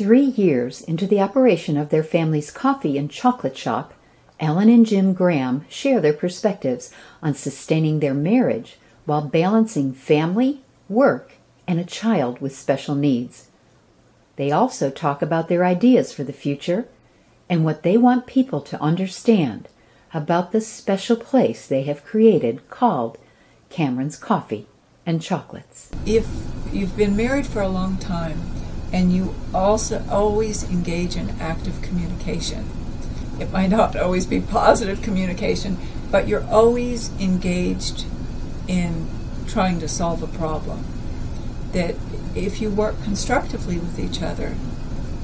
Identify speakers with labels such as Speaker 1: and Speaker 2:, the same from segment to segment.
Speaker 1: 3 years into the operation of their family's coffee and chocolate shop, Ellen and Jim Graham share their perspectives on sustaining their marriage while balancing family, work, and a child with special needs. They also talk about their ideas for the future and what they want people to understand about the special place they have created called Cameron's Coffee and Chocolates.
Speaker 2: If you've been married for a long time and you also always engage in active communication, it might not always be positive communication, but you're always engaged in trying to solve a problem, that if you work constructively with each other,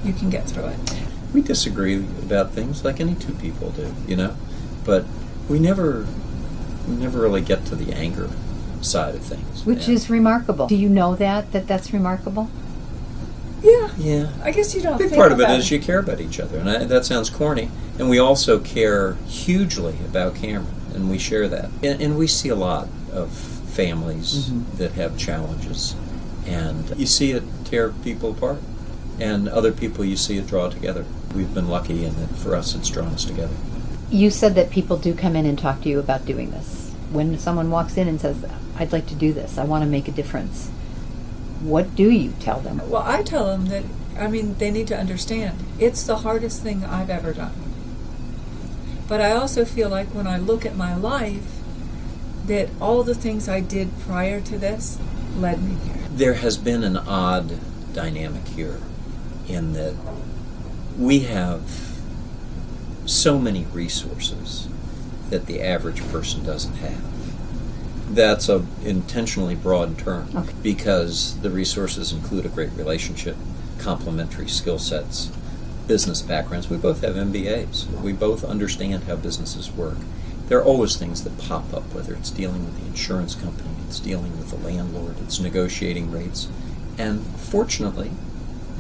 Speaker 2: you can get through it.
Speaker 3: We disagree about things like any two people do, but we never really get to the anger side of things.
Speaker 1: Which is remarkable. Do you know that's remarkable?
Speaker 2: Yeah. I guess you don't think
Speaker 3: big part of it
Speaker 2: about
Speaker 3: is you care about each other, and that sounds corny. And we also care hugely about Cameron, and we share that. And we see a lot of families that have challenges, and you see it tear people apart, and other people you see it draw together. We've been lucky in that for us it's drawn us together.
Speaker 1: You said that people do come in and talk to you about doing this. When someone walks in and says, I'd like to do this, I want to make a difference, what do you tell them?
Speaker 2: Well, I tell them that, they need to understand, it's the hardest thing I've ever done. But I also feel like when I look at my life, that all the things I did prior to this led me here.
Speaker 3: There has been an odd dynamic here in that we have so many resources that the average person doesn't have. That's a intentionally broad term, because the resources include a great relationship, complementary skill sets, business backgrounds. We both have MBAs. We both understand how businesses work. There are always things that pop up, whether it's dealing with the insurance company, it's dealing with the landlord, it's negotiating rates. And fortunately,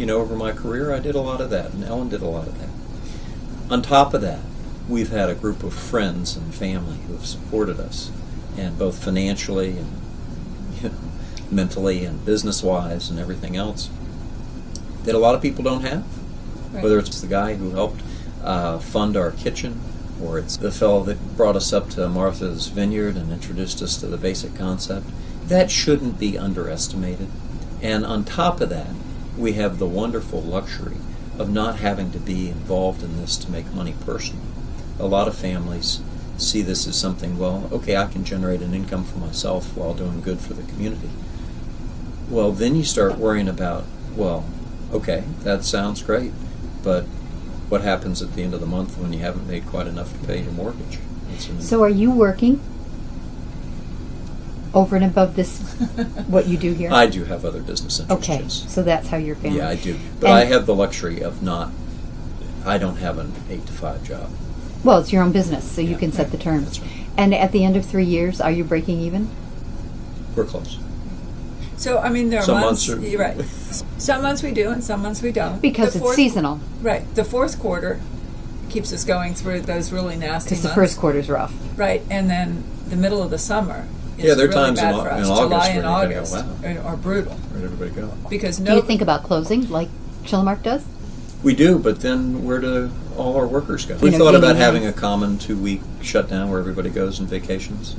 Speaker 3: over my career, I did a lot of that, and Ellen did a lot of that. On top of that, we've had a group of friends and family who have supported us, and both financially and mentally and business-wise and everything else, that a lot of people don't have. Right. Whether it's the guy who helped fund our kitchen, or it's the fellow that brought us up to Martha's Vineyard and introduced us to the basic concept. That shouldn't be underestimated. And on top of that, we have the wonderful luxury of not having to be involved in this to make money personally. A lot of families see this as something, I can generate an income for myself while doing good for the community. Well, then you start worrying about, that sounds great, but what happens at the end of the month when you haven't made quite enough to pay your mortgage?
Speaker 1: So are you working over and above this, what you do here?
Speaker 3: I do have other business interests.
Speaker 1: Okay, so that's how your family...
Speaker 3: Yeah, I do. But I have the luxury of I don't have an 8-to-5 job.
Speaker 1: Well, it's your own business, so you can set the terms.
Speaker 3: That's right.
Speaker 1: And at the end of 3 years, are you breaking even?
Speaker 3: We're close.
Speaker 2: So, there are
Speaker 3: some
Speaker 2: months...
Speaker 3: Are,
Speaker 2: you're right. Some months we do and some months we don't.
Speaker 1: Because it's seasonal.
Speaker 2: Right. The fourth quarter keeps us going through those really nasty months.
Speaker 1: Because the first quarter's rough.
Speaker 2: Right. And then the middle of the summer is
Speaker 3: there are
Speaker 2: really
Speaker 3: times
Speaker 2: bad
Speaker 3: in
Speaker 2: for us.
Speaker 3: August
Speaker 2: July and
Speaker 3: where
Speaker 2: August
Speaker 3: go,
Speaker 2: are brutal.
Speaker 3: Where'd everybody go?
Speaker 2: Because
Speaker 1: do you think about closing, like Chilmark does?
Speaker 3: We do, but then where do all our workers go? We've thought about having a common 2-week shutdown where everybody goes on vacations.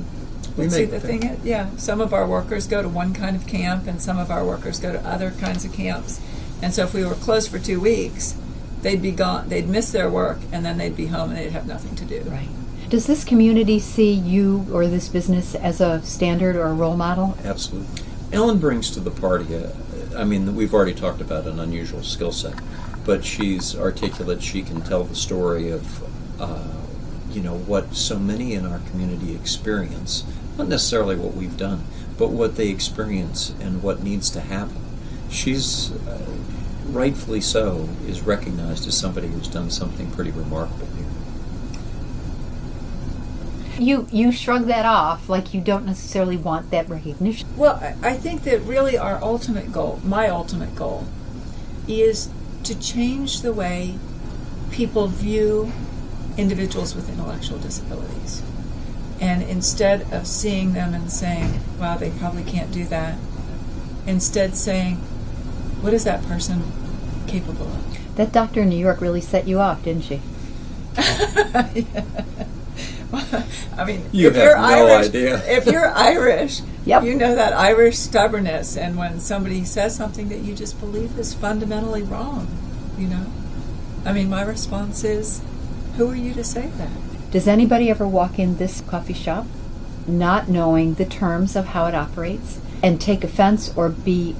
Speaker 2: Some of our workers go to one kind of camp and some of our workers go to other kinds of camps. And so if we were closed for 2 weeks, they'd be gone. They'd miss their work, and then they'd be home and they'd have nothing to do.
Speaker 1: Right. Does this community see you or this business as a standard or a role model?
Speaker 3: Absolutely. Ellen brings to the party, we've already talked about an unusual skill set, but she's articulate. She can tell the story of, what so many in our community experience. Not necessarily what we've done, but what they experience and what needs to happen. She's, rightfully so, is recognized as somebody who's done something pretty remarkable here.
Speaker 1: You shrug that off like you don't necessarily want that recognition.
Speaker 2: Well, I think that really our ultimate goal, my ultimate goal, is to change the way people view individuals with intellectual disabilities. And instead of seeing them and saying, wow, they probably can't do that, instead saying, what is that person capable of.
Speaker 1: That doctor in New York really set you off, didn't she?
Speaker 2: I mean,
Speaker 3: You
Speaker 2: if
Speaker 3: have
Speaker 2: you're
Speaker 3: no
Speaker 2: Irish,
Speaker 3: idea.
Speaker 2: if you're Irish,
Speaker 1: Yep.
Speaker 2: you know that Irish stubbornness, and when somebody says something that you just believe is fundamentally wrong, you know? I mean, my response is, who are you to say that?
Speaker 1: Does anybody ever walk in this coffee shop not knowing the terms of how it operates and take offense or be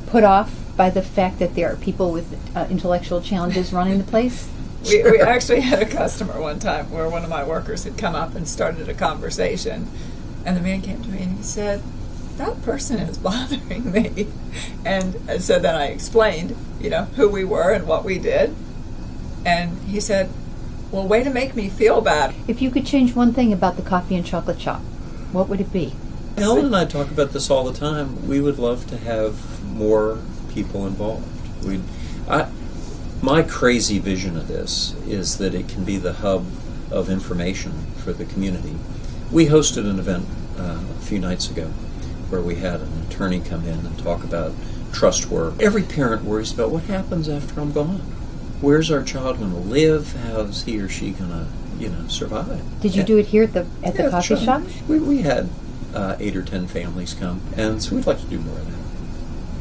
Speaker 1: put off by the fact that there are people with intellectual challenges running the place?
Speaker 2: We actually had a customer one time where one of my workers had come up and started a conversation, and the man came to me and he said, that person is bothering me. And so then I explained, you know, who we were and what we did. And he said, well, way to make me feel bad.
Speaker 1: If you could change one thing about the coffee and chocolate shop, what would it be?
Speaker 3: Ellen and I talk about this all the time. We would love to have more people involved. My crazy vision of this is that it can be the hub of information for the community. We hosted an event a few nights ago where we had an attorney come in and talk about trust work. Every parent worries about what happens after I'm gone. Where's our child going to live? How's he or she going to, survive?
Speaker 1: Did you do it here at the coffee
Speaker 3: sure.
Speaker 1: shop?
Speaker 3: We had 8 or 10 families come, and so we'd like to do more of that.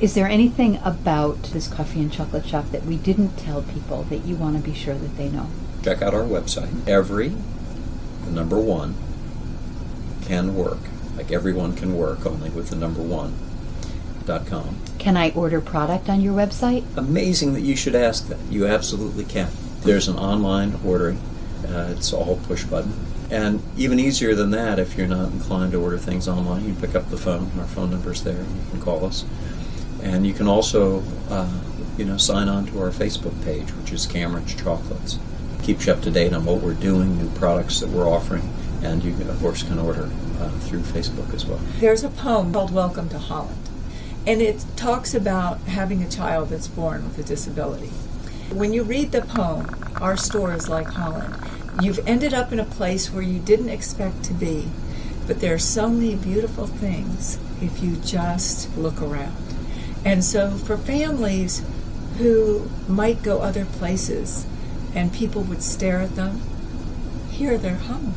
Speaker 1: Is there anything about this coffee and chocolate shop that we didn't tell people that you want to be sure that they know?
Speaker 3: Check out our website. The number 1, can work. Like everyone can work, only with the number 1.com.
Speaker 1: Can I order product on your website?
Speaker 3: Amazing that you should ask that. You absolutely can. There's an online ordering. It's all push button. And even easier than that, if you're not inclined to order things online, you pick up the phone. Our phone number's there. You can call us. And you can also, sign on to our Facebook page, which is Cameron's Chocolates. Keeps you up to date on what we're doing, new products that we're offering, and you, of course, can order through Facebook as well.
Speaker 2: There's a poem called Welcome to Holland, and it talks about having a child that's born with a disability. When you read the poem, Our Store is Like Holland, you've ended up in a place where you didn't expect to be, but there are so many beautiful things if you just look around. And so for families who might go other places and people would stare at them, here they're home.